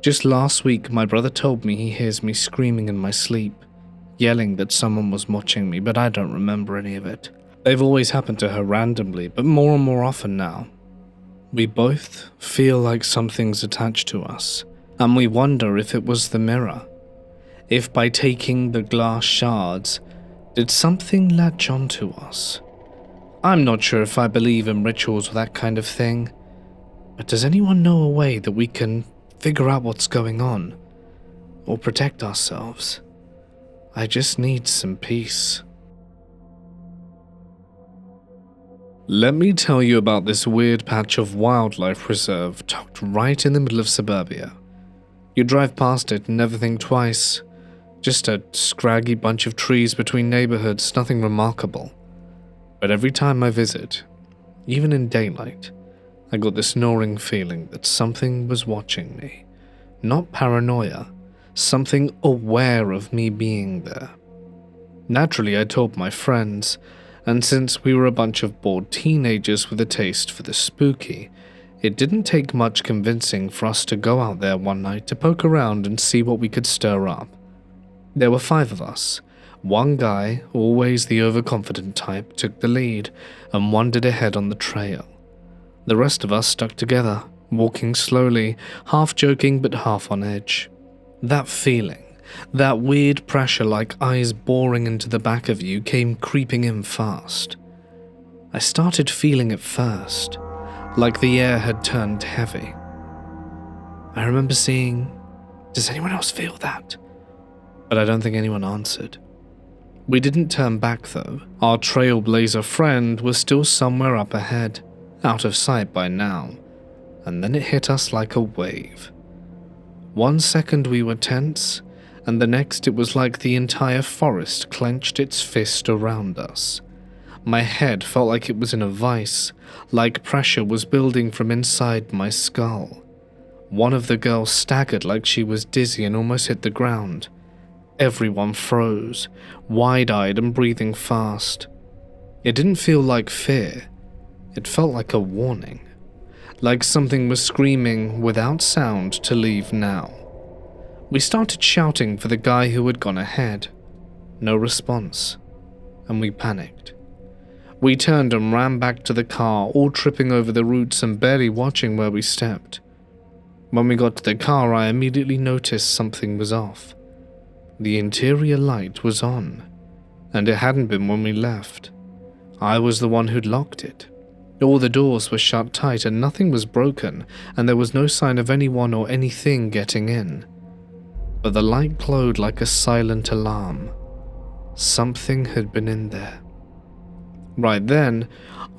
Just last week, my brother told me he hears me screaming in my sleep, yelling that someone was watching me, but I don't remember any of it. They've always happened to her randomly, but more and more often now. We both feel like something's attached to us, and we wonder if it was the mirror. If by taking the glass shards, did something latch onto us? I'm not sure if I believe in rituals or that kind of thing, but does anyone know a way that we can figure out what's going on, or protect ourselves? I just need some peace. Let me tell you about this weird patch of wildlife reserve tucked right in the middle of suburbia. You drive past it and never think twice. Just a scraggy bunch of trees between neighborhoods, nothing remarkable. But every time I visit, even in daylight, I got this gnawing feeling that something was watching me. Not paranoia, something aware of me being there. Naturally, I told my friends, and since we were a bunch of bored teenagers with a taste for the spooky, it didn't take much convincing for us to go out there one night to poke around and see what we could stir up. There were 5 of us. One guy, always the overconfident type, took the lead and wandered ahead on the trail. The rest of us stuck together, walking slowly, half joking but half on edge. That feeling, that weird pressure like eyes boring into the back of you, came creeping in fast. I started feeling it first, like the air had turned heavy. I remember seeing, "Does anyone else feel that?" But I don't think anyone answered. We didn't turn back though. Our trailblazer friend was still somewhere up ahead, out of sight by now, and then it hit us like a wave. 1 second we were tense, and the next it was like the entire forest clenched its fist around us. My head felt like it was in a vice, like pressure was building from inside my skull. One of the girls staggered like she was dizzy and almost hit the ground. Everyone froze, wide-eyed and breathing fast. It didn't feel like fear. It felt like a warning. Like something was screaming without sound to leave now. We started shouting for the guy who had gone ahead. No response, and we panicked. We turned and ran back to the car, all tripping over the roots and barely watching where we stepped. When we got to the car, I immediately noticed something was off. The interior light was on, and it hadn't been when we left. I was the one who'd locked it. All the doors were shut tight and nothing was broken, and there was no sign of anyone or anything getting in. But the light glowed like a silent alarm. Something had been in there. Right then,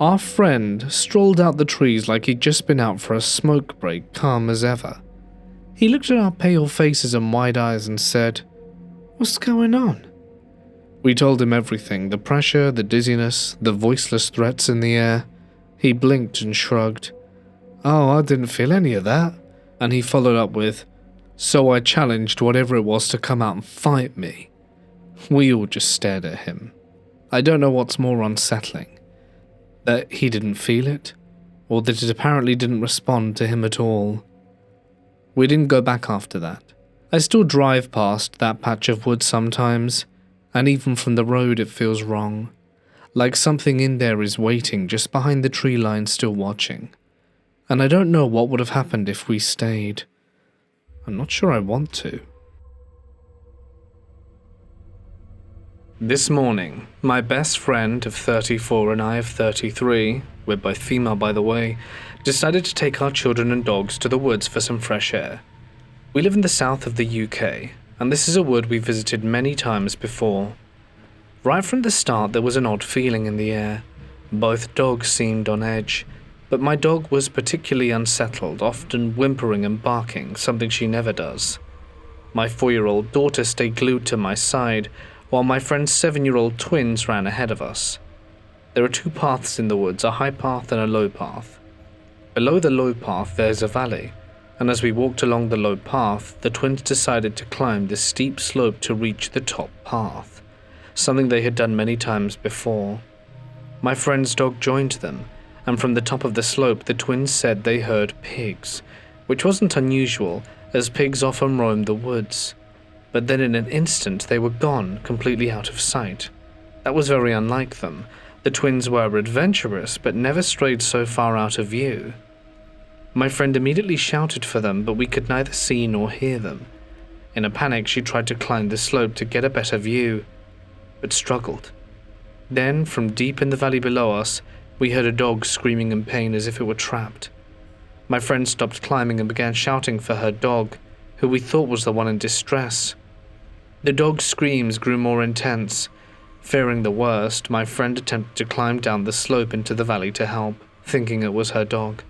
our friend strolled out the trees like he'd just been out for a smoke break, calm as ever. He looked at our pale faces and wide eyes and said, "What's going on?" We told him everything, the pressure, the dizziness, the voiceless threats in the air. He blinked and shrugged. "Oh, I didn't feel any of that. And he followed up with, "So I challenged whatever it was to come out and fight me." We all just stared at him. I don't know what's more unsettling, that he didn't feel it, or that it apparently didn't respond to him at all. We didn't go back after that. I still drive past that patch of wood sometimes, and even from the road it feels wrong, like something in there is waiting just behind the tree line still watching. And I don't know what would have happened if we stayed. I'm not sure I want to. This morning, my best friend of 34 and I of 33, we're both female by the way, decided to take our children and dogs to the woods for some fresh air. We live in the south of the UK, and this is a wood we visited many times before. Right from the start there was an odd feeling in the air. Both dogs seemed on edge, but my dog was particularly unsettled, often whimpering and barking, something she never does. My 4-year-old daughter stayed glued to my side, while my friend's 7-year-old twins ran ahead of us. There are 2 paths in the woods, a high path and a low path. Below the low path there's a valley, and as we walked along the low path, the twins decided to climb the steep slope to reach the top path, something they had done many times before. My friend's dog joined them, and from the top of the slope the twins said they heard pigs, which wasn't unusual, as pigs often roam the woods. But then in an instant they were gone, completely out of sight. That was very unlike them. The twins were adventurous, but never strayed so far out of view. My friend immediately shouted for them, but we could neither see nor hear them. In a panic, she tried to climb the slope to get a better view, but struggled. Then, from deep in the valley below us, we heard a dog screaming in pain as if it were trapped. My friend stopped climbing and began shouting for her dog, who we thought was the one in distress. The dog's screams grew more intense. Fearing the worst, my friend attempted to climb down the slope into the valley to help, thinking it was her dog.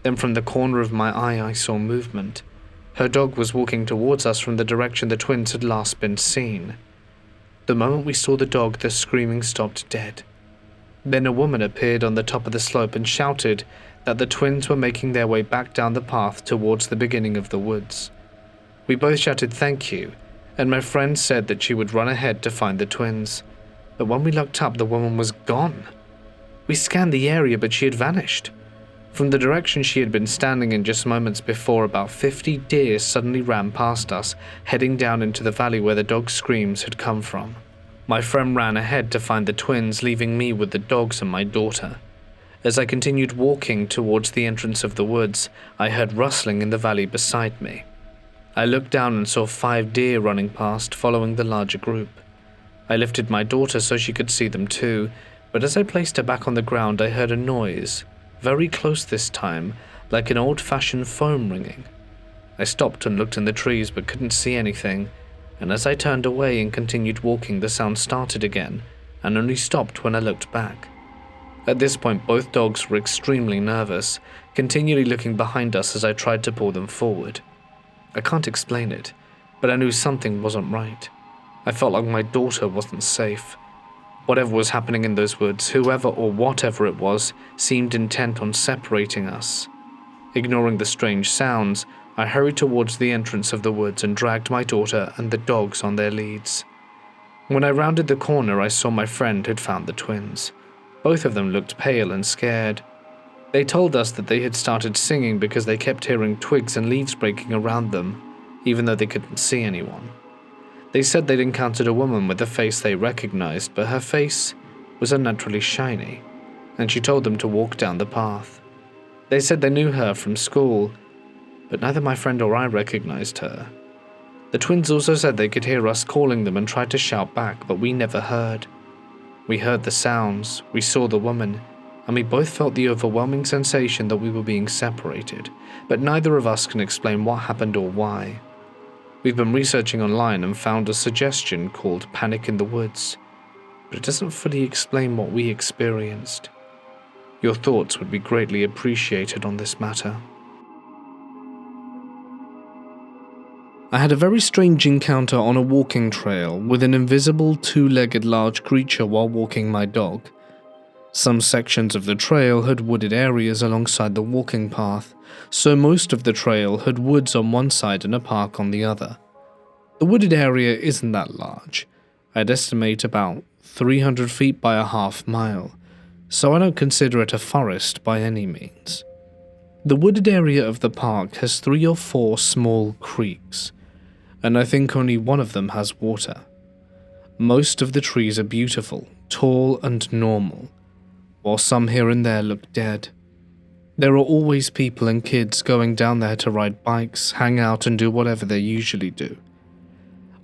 Then from the corner of my eye I saw movement. Her dog was walking towards us from the direction the twins had last been seen. The moment we saw the dog, the screaming stopped dead. Then a woman appeared on the top of the slope and shouted that the twins were making their way back down the path towards the beginning of the woods. We both shouted thank you, and my friend said that she would run ahead to find the twins. But when we looked up, the woman was gone. We scanned the area, but she had vanished. From the direction she had been standing in just moments before, about 50 deer suddenly ran past us, heading down into the valley where the dog's screams had come from. My friend ran ahead to find the twins, leaving me with the dogs and my daughter. As I continued walking towards the entrance of the woods, I heard rustling in the valley beside me. I looked down and saw 5 deer running past, following the larger group. I lifted my daughter so she could see them too, but as I placed her back on the ground, I heard a noise, very close this time, like an old-fashioned phone ringing. I stopped and looked in the trees but couldn't see anything, and as I turned away and continued walking, the sound started again, and only stopped when I looked back. At this point, both dogs were extremely nervous, continually looking behind us as I tried to pull them forward. I can't explain it, but I knew something wasn't right. I felt like my daughter wasn't safe. Whatever was happening in those woods, whoever or whatever it was, seemed intent on separating us. Ignoring the strange sounds, I hurried towards the entrance of the woods and dragged my daughter and the dogs on their leads. When I rounded the corner, I saw my friend had found the twins. Both of them looked pale and scared. They told us that they had started singing because they kept hearing twigs and leaves breaking around them, even though they couldn't see anyone. They said they'd encountered a woman with a face they recognized, but her face was unnaturally shiny, and she told them to walk down the path. They said they knew her from school, but neither my friend or I recognized her. The twins also said they could hear us calling them and tried to shout back, but we never heard. We heard the sounds, we saw the woman, and we both felt the overwhelming sensation that we were being separated, but neither of us can explain what happened or why. We've been researching online and found a suggestion called Panic in the Woods, but it doesn't fully explain what we experienced. Your thoughts would be greatly appreciated on this matter. I had a very strange encounter on a walking trail with an invisible 2-legged large creature while walking my dog. Some sections of the trail had wooded areas alongside the walking path, so most of the trail had woods on one side and a park on the other. The wooded area isn't that large. I'd estimate about 300 feet by a half mile, so I don't consider it a forest by any means. The wooded area of the park has 3 or 4 small creeks, and I think only one of them has water. Most of the trees are beautiful, tall and normal, while some here and there look dead. There are always people and kids going down there to ride bikes, hang out and do whatever they usually do.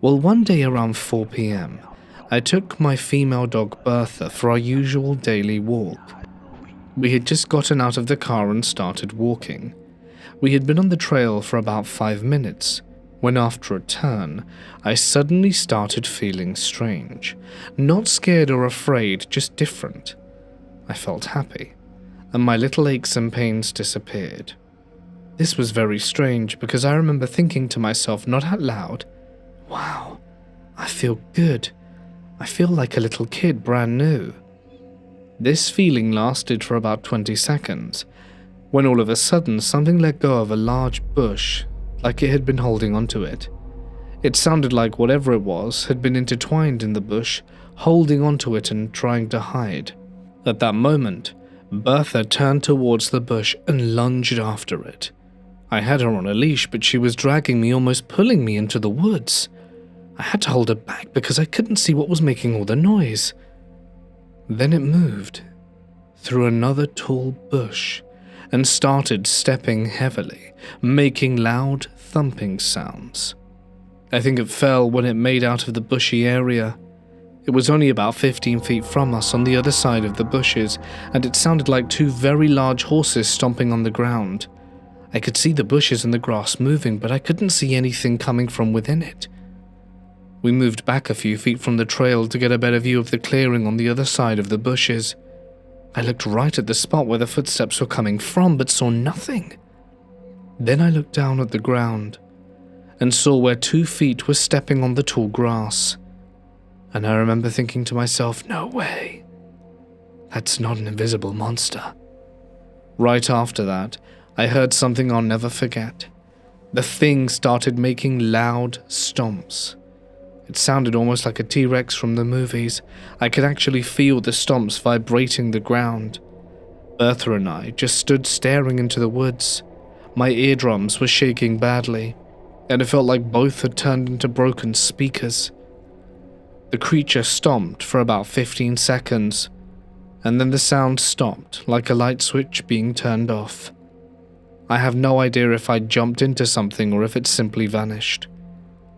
Well, one day around 4 p.m, I took my female dog Bertha for our usual daily walk. We had just gotten out of the car and started walking. We had been on the trail for about 5 minutes, when after a turn, I suddenly started feeling strange. Not scared or afraid, just different. I felt happy, and my little aches and pains disappeared. This was very strange because I remember thinking to myself, not out loud, "Wow, I feel good. I feel like a little kid, brand new." This feeling lasted for about 20 seconds, when all of a sudden something let go of a large bush, like it had been holding onto it. It sounded like whatever it was had been intertwined in the bush, holding onto it and trying to hide. At that moment, Bertha turned towards the bush and lunged after it. I had her on a leash, but she was dragging me, almost pulling me into the woods. I had to hold her back because I couldn't see what was making all the noise. Then it moved through another tall bush and started stepping heavily, making loud thumping sounds. I think it fell when it made out of the bushy area. It was only about 15 feet from us on the other side of the bushes, and it sounded like 2 very large horses stomping on the ground. I could see the bushes and the grass moving, but I couldn't see anything coming from within it. We moved back a few feet from the trail to get a better view of the clearing on the other side of the bushes. I looked right at the spot where the footsteps were coming from, but saw nothing. Then I looked down at the ground and saw where 2 feet were stepping on the tall grass. And I remember thinking to myself, no way. That's not an invisible monster. Right after that, I heard something I'll never forget. The thing started making loud stomps. It sounded almost like a T-Rex from the movies. I could actually feel the stomps vibrating the ground. Bertha and I just stood staring into the woods. My eardrums were shaking badly, and it felt like both had turned into broken speakers. The creature stomped for about 15 seconds, and then the sound stopped like a light switch being turned off. I have no idea if I jumped into something or if it simply vanished.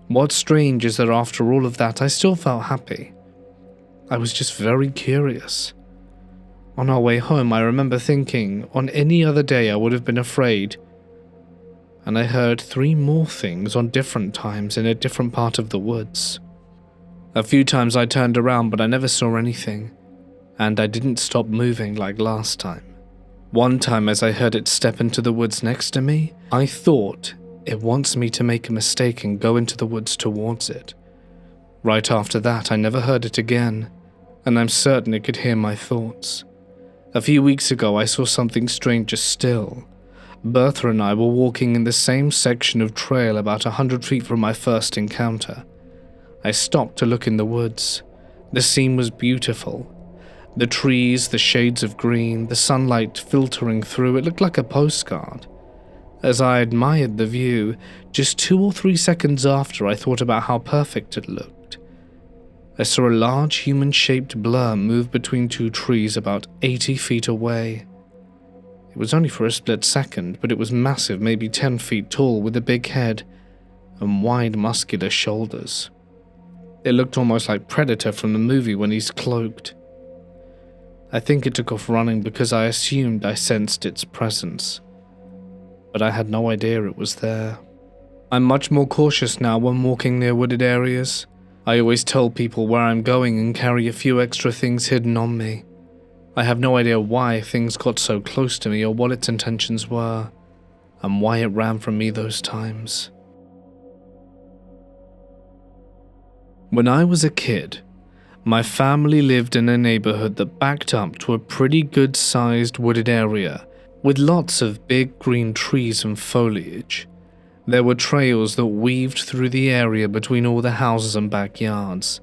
What's strange is that after all of that, I still felt happy. I was just very curious. On our way home, I remember thinking, on any other day I would have been afraid, and I heard 3 more things on different times in a different part of the woods. A few times I turned around, but I never saw anything, and I didn't stop moving like last time. One time, as I heard it step into the woods next to me, I thought it wants me to make a mistake and go into the woods towards it. Right after that, I never heard it again, and I'm certain it could hear my thoughts. A few weeks ago, I saw something stranger still. Bertha and I were walking in the same section of trail about 100 feet from my first encounter. I stopped to look in the woods. The scene was beautiful. The trees, the shades of green, the sunlight filtering through, it looked like a postcard. As I admired the view, just 2 or 3 seconds after, I thought about how perfect it looked. I saw a large human-shaped blur move between 2 trees about 80 feet away. It was only for a split second, but it was massive, maybe 10 feet tall, with a big head and wide muscular shoulders. It looked almost like Predator from the movie when he's cloaked. I think it took off running because I assumed I sensed its presence, but I had no idea it was there. I'm much more cautious now when walking near wooded areas. I always tell people where I'm going and carry a few extra things hidden on me. I have no idea why things got so close to me or what its intentions were, and why it ran from me those times. When I was a kid, my family lived in a neighborhood that backed up to a pretty good-sized wooded area with lots of big green trees and foliage. There were trails that weaved through the area between all the houses and backyards.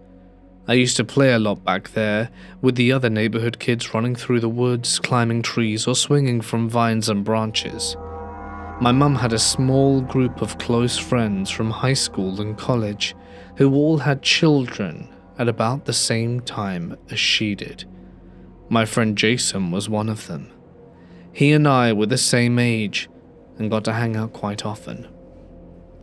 I used to play a lot back there, with the other neighborhood kids running through the woods, climbing trees, or swinging from vines and branches. My mum had a small group of close friends from high school and college who all had children at about the same time as she did. My friend Jason was one of them. He and I were the same age and got to hang out quite often.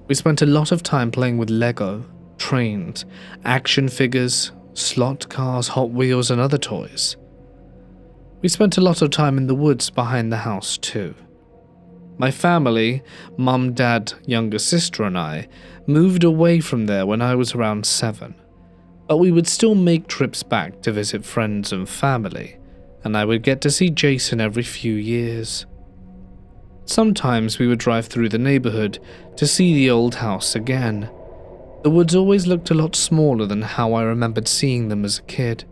We spent a lot of time playing with Lego, trains, action figures, slot cars, Hot Wheels, and other toys. We spent a lot of time in the woods behind the house too. My family, mum, dad, younger sister and I, moved away from there when I was around 7, but we would still make trips back to visit friends and family, and I would get to see Jason every few years. Sometimes we would drive through the neighborhood to see the old house again. The woods always looked a lot smaller than how I remembered seeing them as a kid.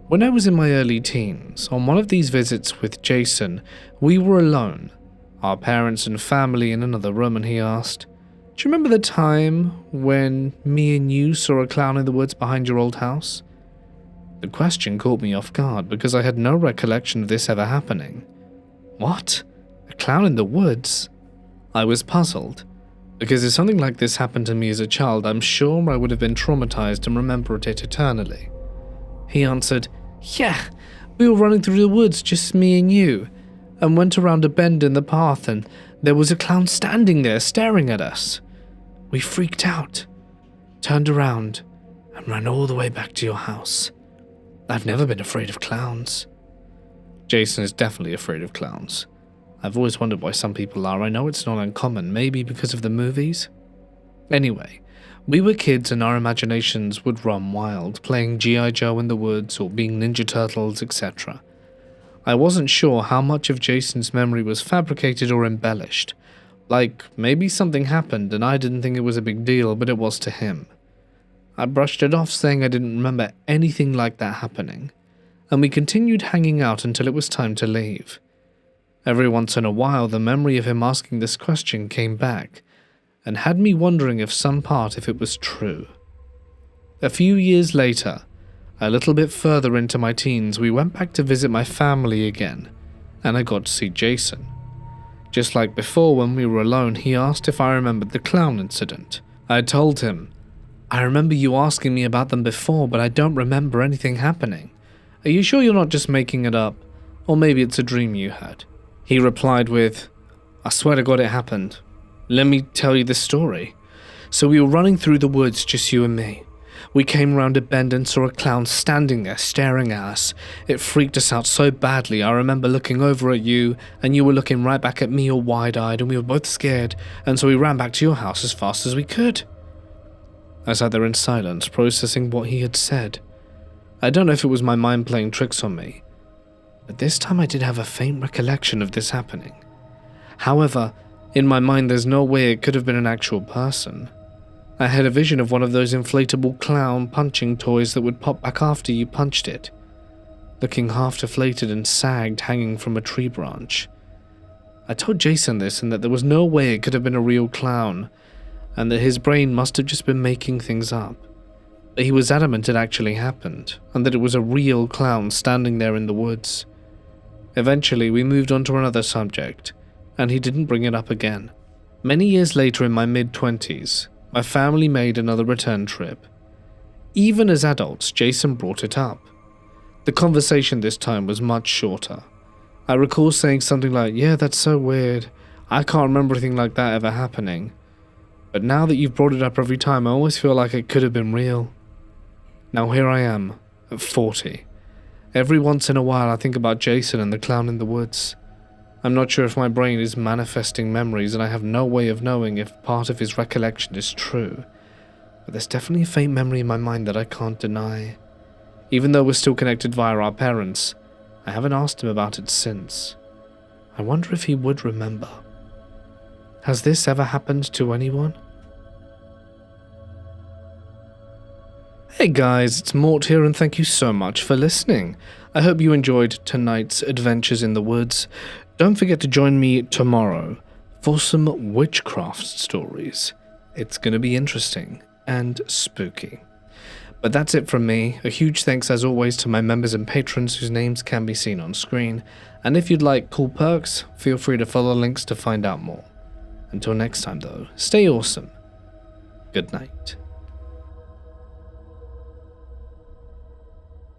When I was in my early teens, on one of these visits with Jason, we were alone, our parents and family in another room, and he asked, "Do you remember the time when me and you saw a clown in the woods behind your old house?" The question caught me off guard because I had no recollection of this ever happening. What? A clown in the woods? I was puzzled, because if something like this happened to me as a child, I'm sure I would have been traumatized and remembered it eternally. He answered, "Yeah, we were running through the woods, just me and you, and went around a bend in the path and there was a clown standing there staring at us. We freaked out, turned around, and ran all the way back to your house. I've never been afraid of clowns." Jason is definitely afraid of clowns. I've always wondered why some people are. I know it's not uncommon, maybe because of the movies. Anyway, we were kids and our imaginations would run wild, playing G.I. Joe in the woods or being Ninja Turtles, etc. I wasn't sure how much of Jason's memory was fabricated or embellished. Like, maybe something happened and I didn't think it was a big deal, but it was to him. I brushed it off, saying I didn't remember anything like that happening, and we continued hanging out until it was time to leave. Every once in a while, the memory of him asking this question came back, and had me wondering if it was true. A few years later, a little bit further into my teens, we went back to visit my family again, and I got to see Jason. Just like before when we were alone, he asked if I remembered the clown incident. I told him, "I remember you asking me about them before, but I don't remember anything happening. Are you sure you're not just making it up? Or maybe it's a dream you had?" He replied with, "I swear to God it happened. Let me tell you the story. So we were running through the woods, just you and me. We came around a bend and saw a clown standing there staring at us. It freaked us out so badly. I remember looking over at you, and you were looking right back at me all wide-eyed, and we were both scared, and so we ran back to your house as fast as we could." I sat there in silence, processing what he had said. I don't know if it was my mind playing tricks on me, but this time I did have a faint recollection of this happening. However, in my mind there's no way it could have been an actual person. I had a vision of one of those inflatable clown punching toys that would pop back after you punched it, looking half deflated and sagged hanging from a tree branch. I told Jason this and that there was no way it could have been a real clown, and that his brain must have just been making things up. But he was adamant it actually happened, and that it was a real clown standing there in the woods. Eventually, we moved on to another subject, and he didn't bring it up again. Many years later, in my mid-20s, my family made another return trip. Even as adults, Jason brought it up. The conversation this time was much shorter. I recall saying something like, "Yeah, that's so weird. I can't remember anything like that ever happening. But now that you've brought it up every time, I always feel like it could have been real." Now here I am, at 40. Every once in a while I think about Jason and the clown in the woods. I'm not sure if my brain is manifesting memories, and I have no way of knowing if part of his recollection is true. But there's definitely a faint memory in my mind that I can't deny. Even though we're still connected via our parents, I haven't asked him about it since. I wonder if he would remember. Has this ever happened to anyone? Hey guys, it's Mort here, and thank you so much for listening. I hope you enjoyed tonight's adventures in the woods. Don't forget to join me tomorrow for some witchcraft stories. It's going to be interesting and spooky. But that's it from me. A huge thanks as always to my members and patrons whose names can be seen on screen. And if you'd like cool perks, feel free to follow links to find out more. Until next time though, stay awesome. Good night.